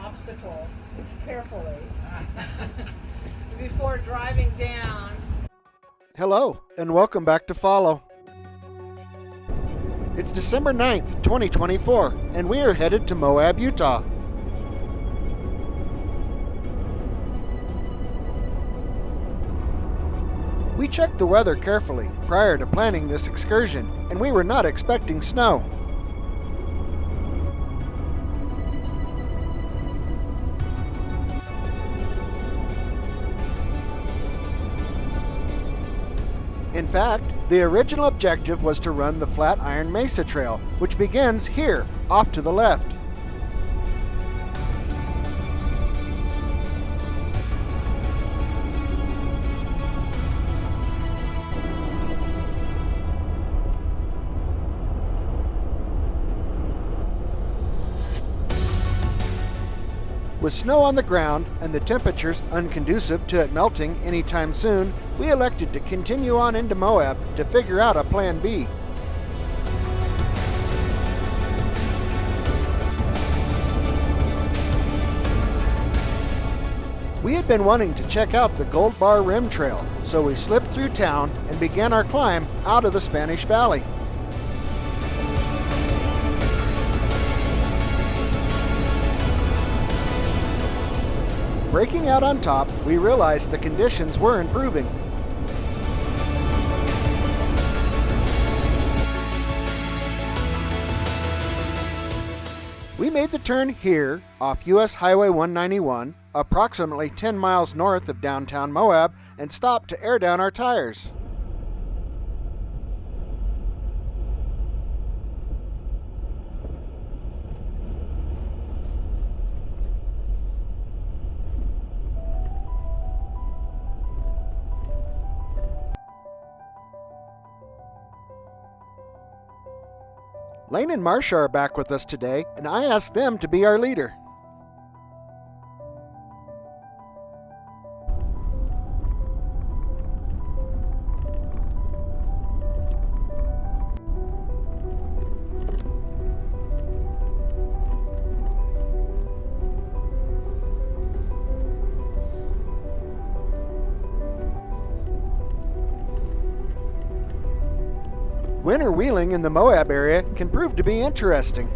obstacle carefully before driving down. Hello, and welcome back to Follow. It's December 9th, 2024, and we are headed to Moab, Utah. We checked the weather carefully prior to planning this excursion, and we were not expecting snow. In fact, the original objective was to run the Flat Iron Mesa Trail, which begins here, off to the left. With snow on the ground and the temperatures unconducive to it melting anytime soon, we elected to continue on into Moab to figure out a plan B. We had been wanting to check out the Gold Bar Rim Trail, so we slipped through town and began our climb out of the Spanish Valley. Breaking out on top, we realized the conditions were improving. We made the turn here off US Highway 191, approximately 10 miles north of downtown Moab, and stopped to air down our tires. Lane and Marsha are back with us today, and I asked them to be our leader. Winter wheeling in the Moab area can prove to be interesting.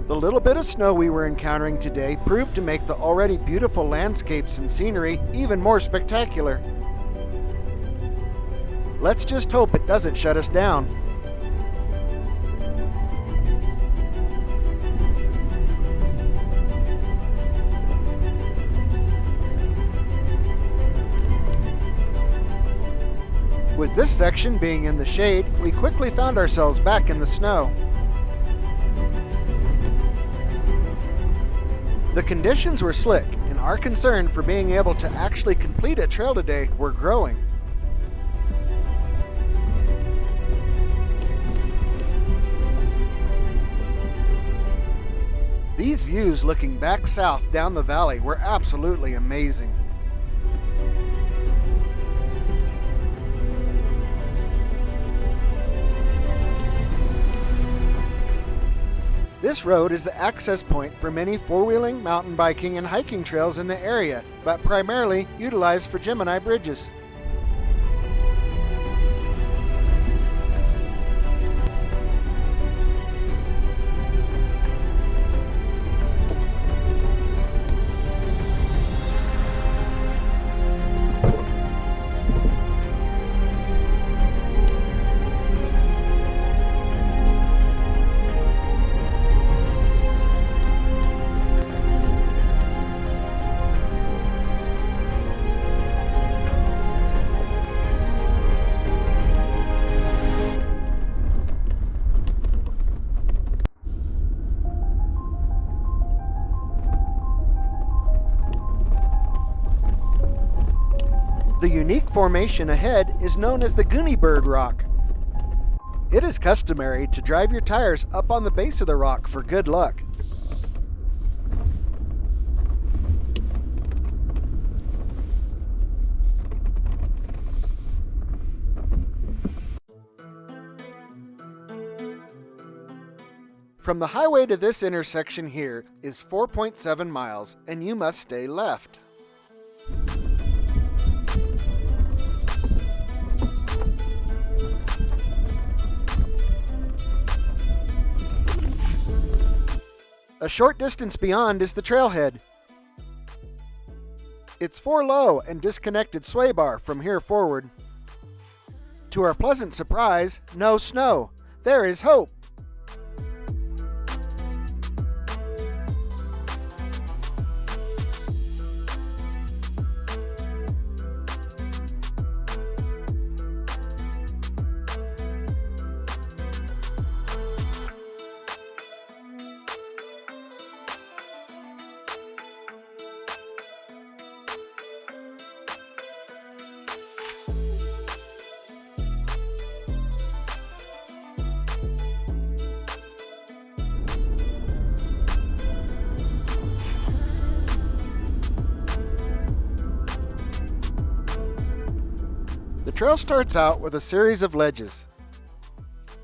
The little bit of snow we were encountering today proved to make the already beautiful landscapes and scenery even more spectacular. Let's just hope it doesn't shut us down. With this section being in the shade, we quickly found ourselves back in the snow. The conditions were slick, and our concern for being able to actually complete a trail today were growing. These views looking back south down the valley were absolutely amazing. This road is the access point for many four-wheeling, mountain biking, and hiking trails in the area, but primarily utilized for Gemini bridges. The unique formation ahead is known as the Goonie Bird Rock. It is customary to drive your tires up on the base of the rock for good luck. From the highway to this intersection here is 4.7 miles, and you must stay left. A short distance beyond is the Trailhead. It's 4 low and disconnected sway bar from here forward. To our pleasant surprise, no snow. There is hope. The trail starts out with a series of ledges.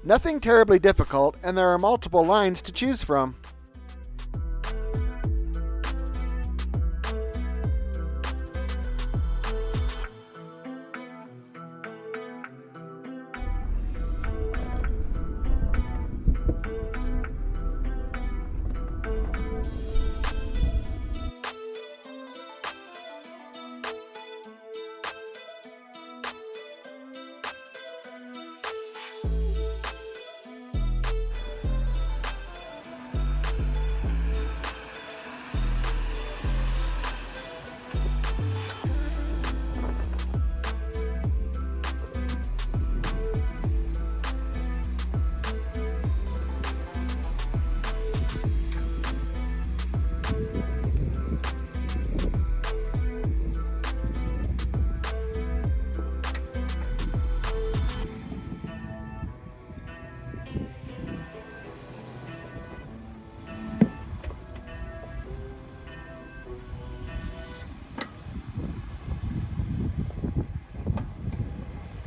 Nothing terribly difficult, and there are multiple lines to choose from.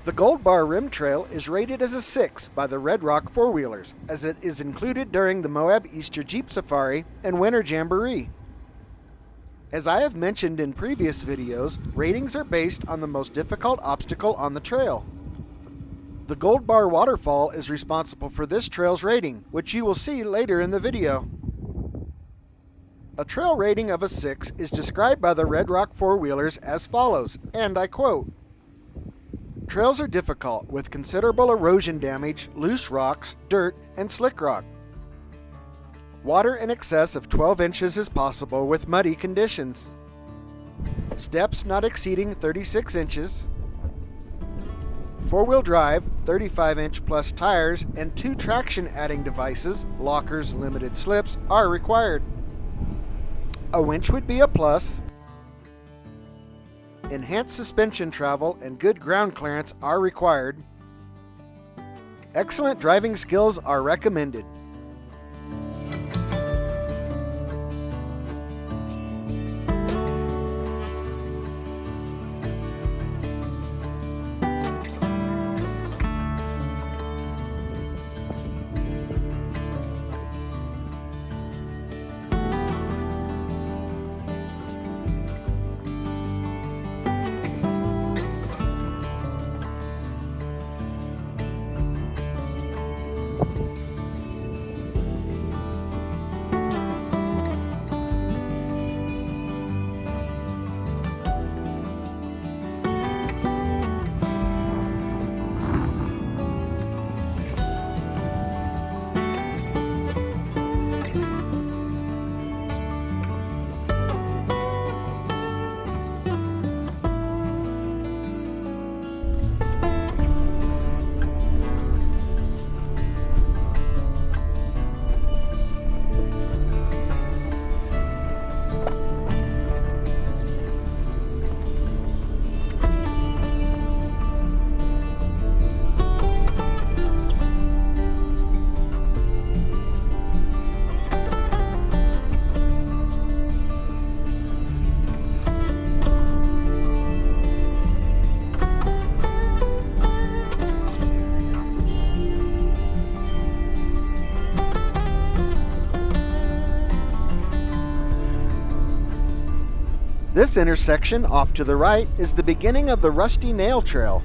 The Gold Bar Rim Trail is rated as a 6 by the Red Rock four-wheelers, as it is included during the Moab Easter Jeep Safari and Winter Jamboree. As I have mentioned in previous videos, ratings are based on the most difficult obstacle on the trail. The Gold Bar Waterfall is responsible for this trail's rating, which you will see later in the video. A trail rating of a 6 is described by the Red Rock four-wheelers as follows, and I quote, "Trails are difficult with considerable erosion damage, loose rocks, dirt, and slick rock. Water in excess of 12 inches is possible with muddy conditions. Steps not exceeding 36 inches. Four-wheel drive, 35-inch plus tires, and 2 traction-adding devices, lockers, limited slips, are required. A winch would be a plus. Enhanced suspension travel and good ground clearance are required. Excellent driving skills are recommended." This intersection off to the right is the beginning of the Rusty Nail Trail.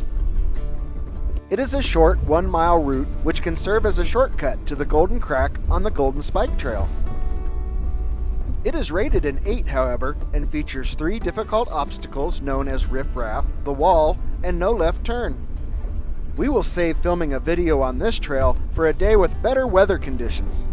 It is a short 1-mile route which can serve as a shortcut to the Golden Crack on the Golden Spike Trail. It is rated an 8, however, and features 3 difficult obstacles known as Riff Raff, the Wall, and No Left Turn. We will save filming a video on this trail for a day with better weather conditions.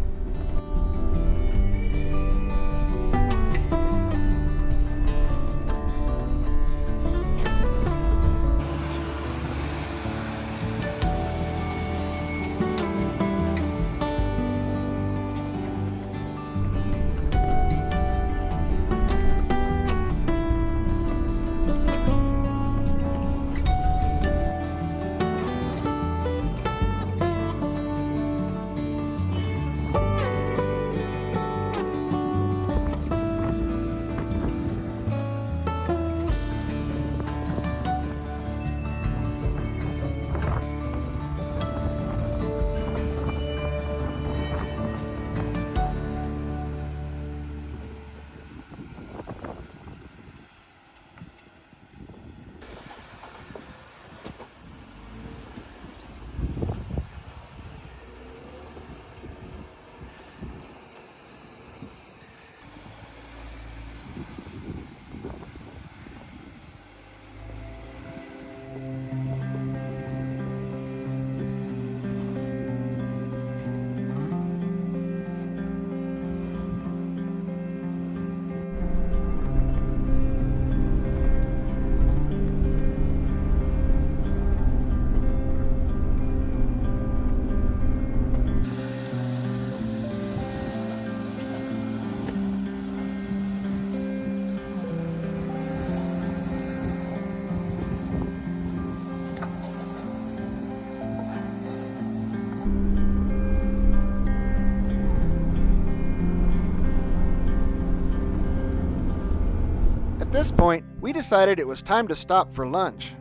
At this point, we decided it was time to stop for lunch.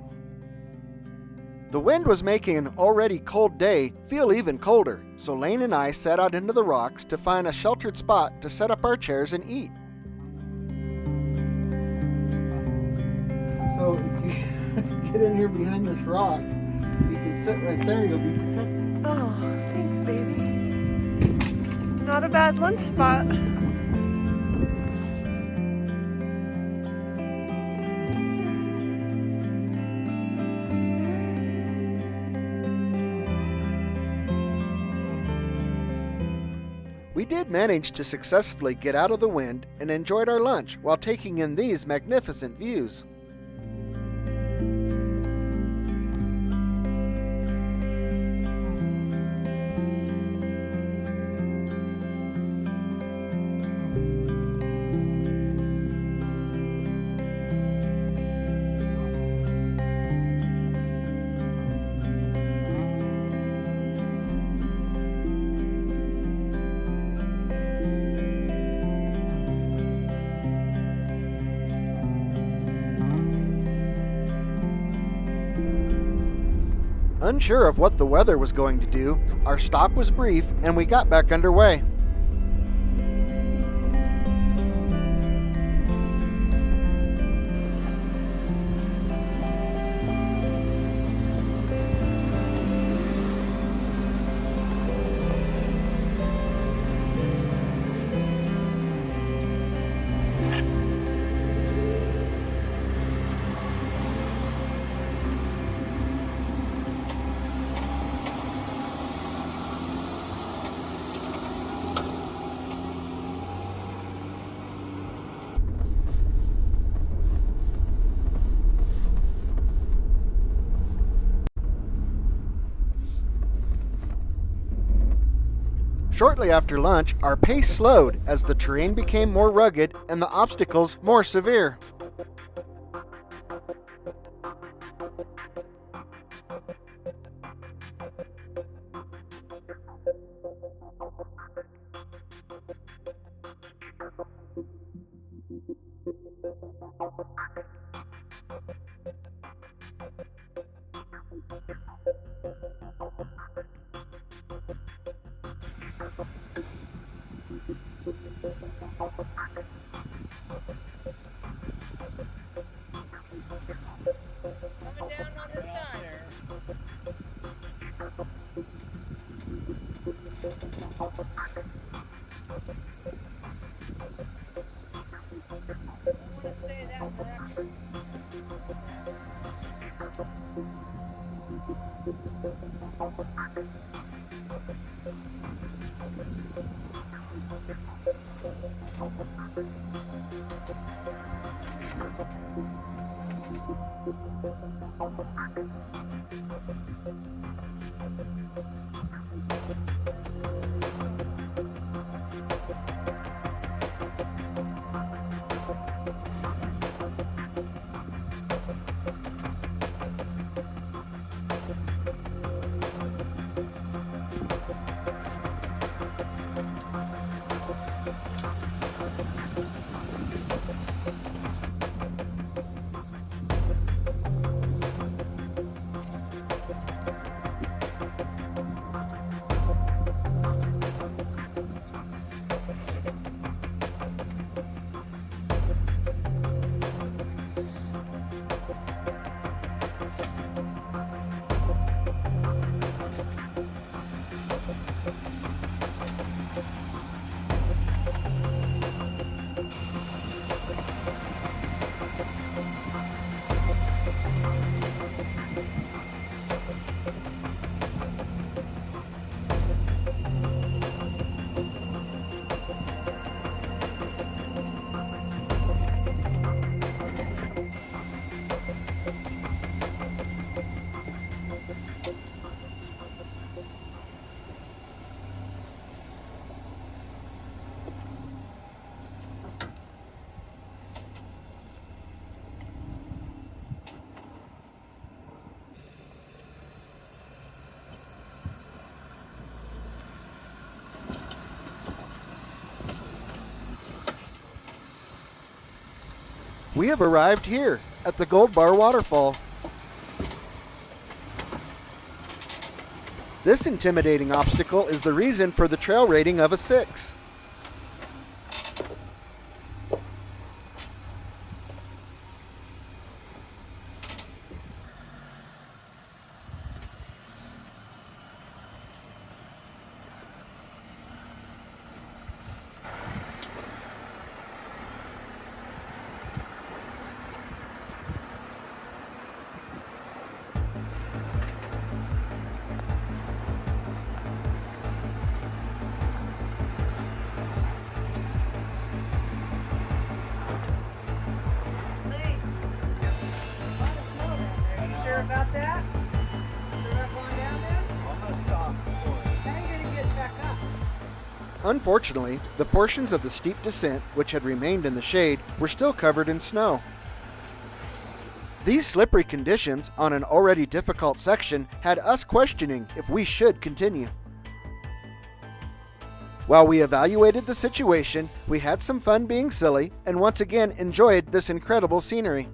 The wind was making an already cold day feel even colder, so Lane and I set out into the rocks to find a sheltered spot to set up our chairs and eat. So if you get in here behind this rock, you can sit right there, you'll be protected. Oh, thanks, baby. Not a bad lunch spot. We did manage to successfully get out of the wind and enjoyed our lunch while taking in these magnificent views. Unsure of what the weather was going to do, our stop was brief and we got back underway. Shortly after lunch, our pace slowed as the terrain became more rugged and the obstacles more severe. We have arrived here at the Gold Bar Waterfall. This intimidating obstacle is the reason for the trail rating of a 6. Sure about that? Sure up on down there? Almost stopped. I'm gonna get back up. Unfortunately, the portions of the steep descent which had remained in the shade were still covered in snow. These slippery conditions on an already difficult section had us questioning if we should continue. While we evaluated the situation, we had some fun being silly and once again enjoyed this incredible scenery.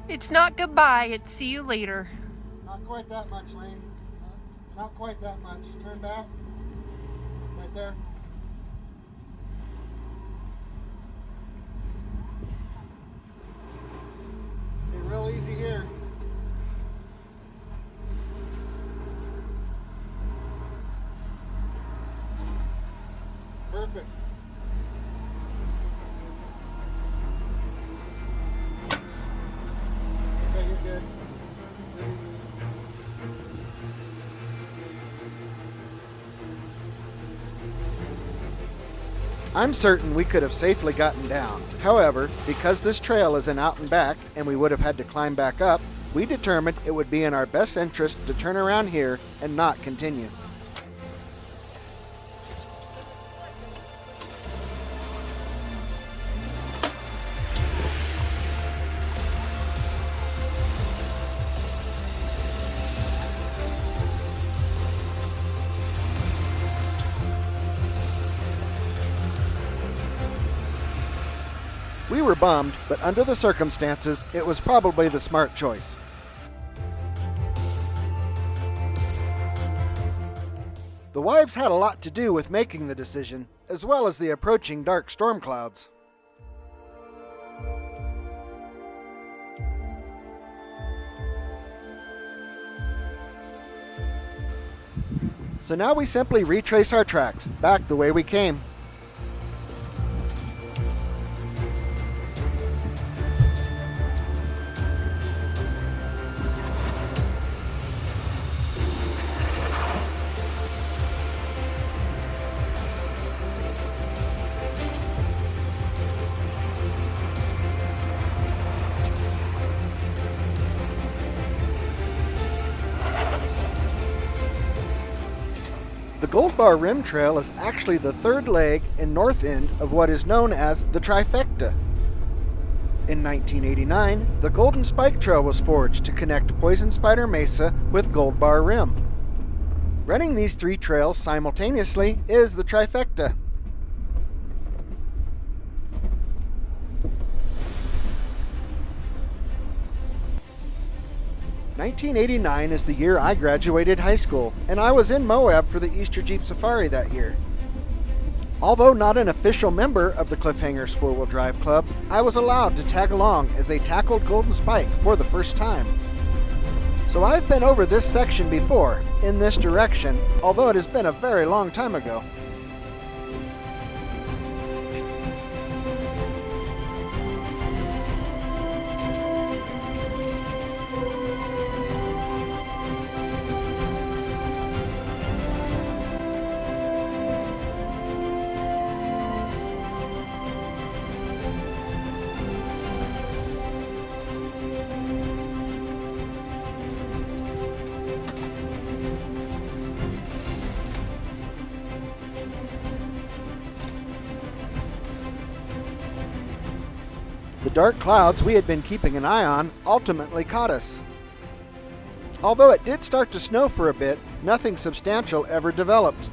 It's not goodbye, it's see you later. Not quite that much, Lane. Not quite that much. Turn back. Right there. Be real easy here. Perfect. Okay, you're good. I'm certain we could have safely gotten down. However, because this trail is an out and back and we would have had to climb back up, we determined it would be in our best interest to turn around here and not continue. We were bummed, but under the circumstances, it was probably the smart choice. The wives had a lot to do with making the decision, as well as the approaching dark storm clouds. So now we simply retrace our tracks, back the way we came. The Gold Bar Rim Trail is actually the third leg and north end of what is known as the Trifecta. In 1989, the Golden Spike Trail was forged to connect Poison Spider Mesa with Gold Bar Rim. Running these three trails simultaneously is the Trifecta. "1989 is the year I graduated high school, and I was in Moab for the Easter Jeep Safari that year. Although not an official member of the Cliffhangers 4-Wheel Drive Club, I was allowed to tag along as they tackled Golden Spike for the first time. So I've been over this section before, in this direction, although it has been a very long time ago. The dark clouds we had been keeping an eye on ultimately caught us. Although it did start to snow for a bit, nothing substantial ever developed.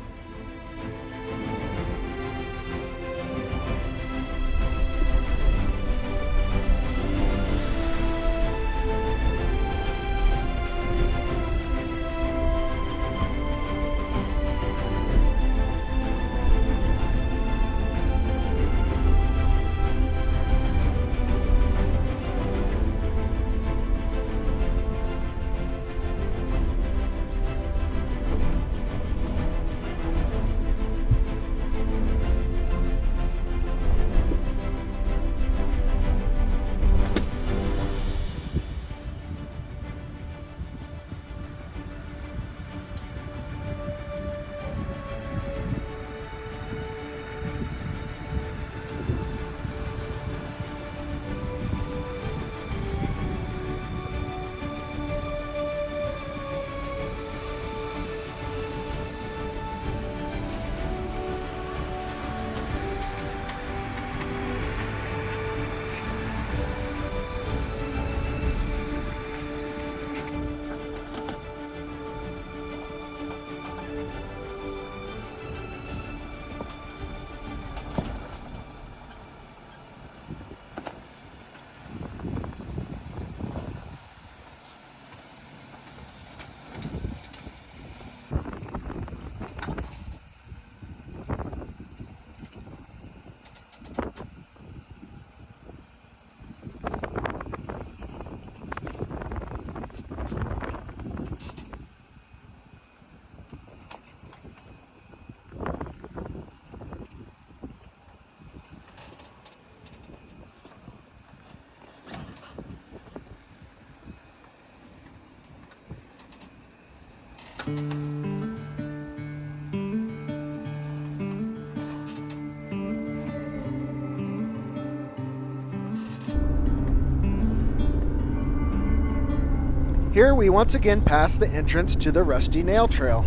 Here we once again pass the entrance to the Rusty Nail Trail.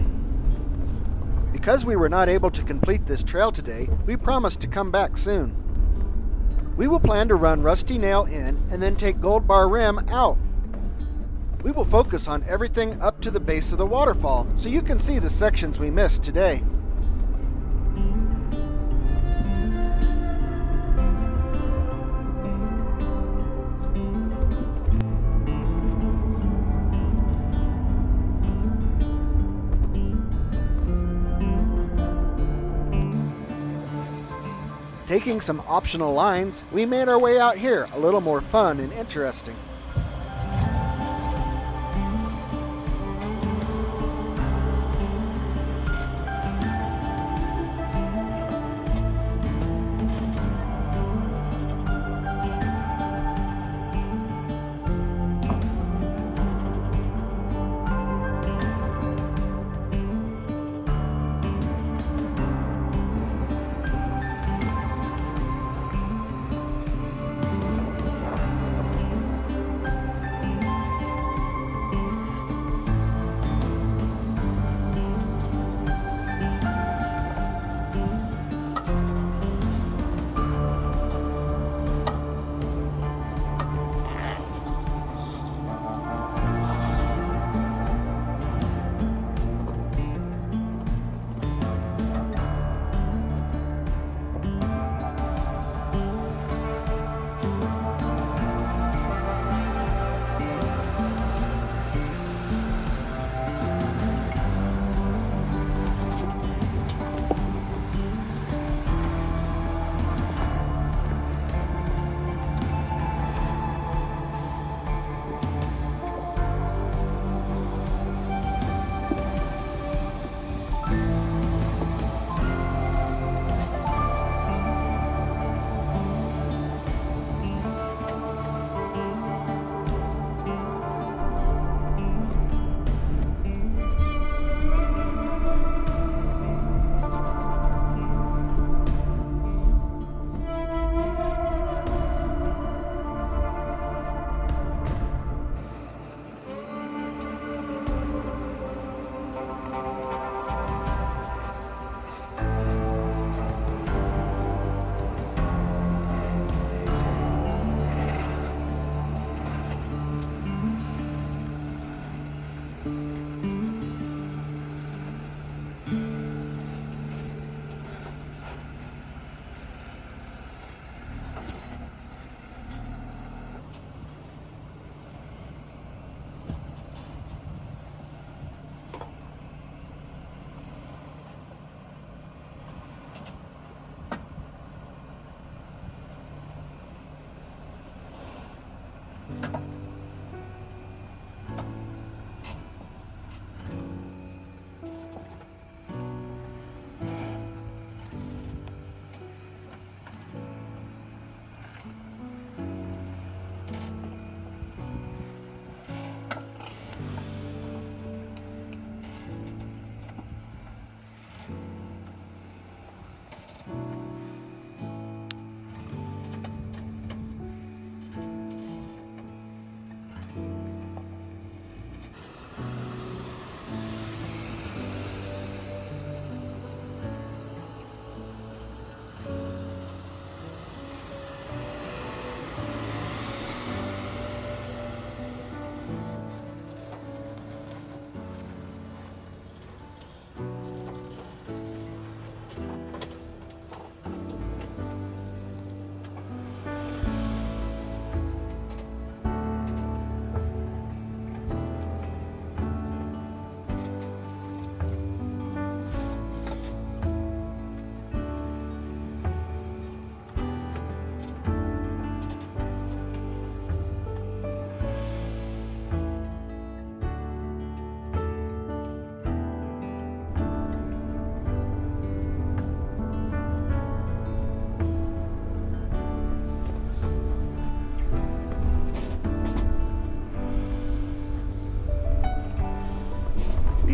Because we were not able to complete this trail today, we promised to come back soon. We will plan to run Rusty Nail in and then take Gold Bar Rim out. We will focus on everything up to the base of the waterfall so you can see the sections we missed today. Taking some optional lines, we made our way out here a little more fun and interesting.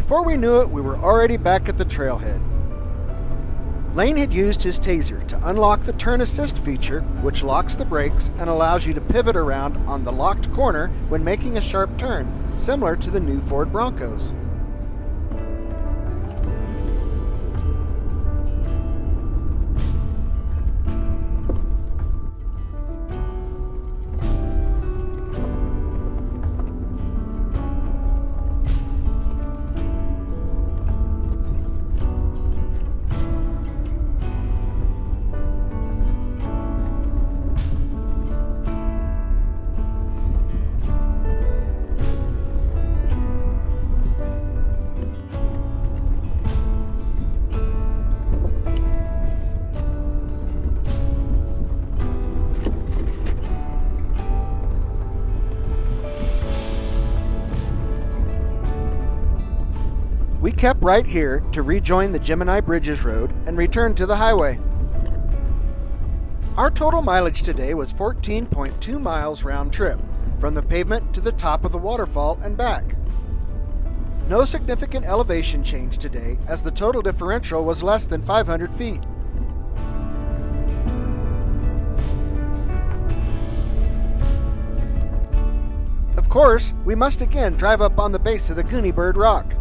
Before we knew it, we were already back at the trailhead. Lane had used his taser to unlock the turn assist feature, which locks the brakes and allows you to pivot around on the locked corner when making a sharp turn, similar to the new Ford Broncos. We kept right here to rejoin the Gemini Bridges Road and return to the highway. Our total mileage today was 14.2 miles round trip, from the pavement to the top of the waterfall and back. No significant elevation change today, as the total differential was less than 500 feet. Of course, we must again drive up on the base of the Goonie Bird Rock.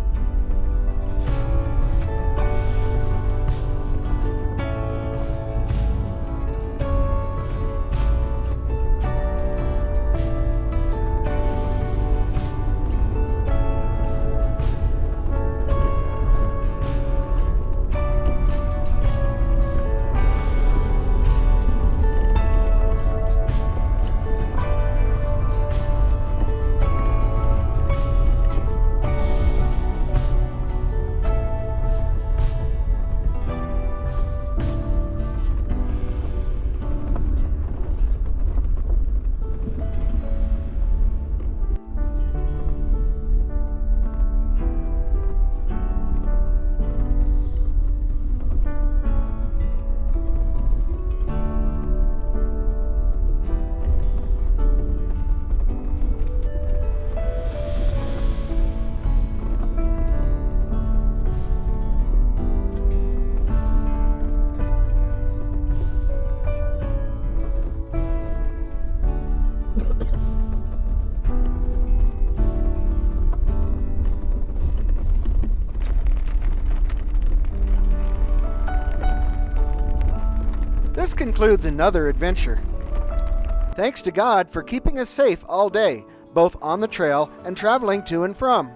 This concludes another adventure. Thanks to God for keeping us safe all day, both on the trail and traveling to and from.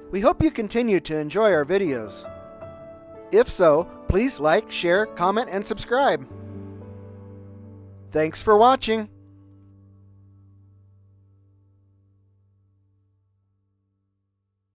We hope you continue to enjoy our videos. If so, please like, share, comment, and subscribe. Thanks for watching.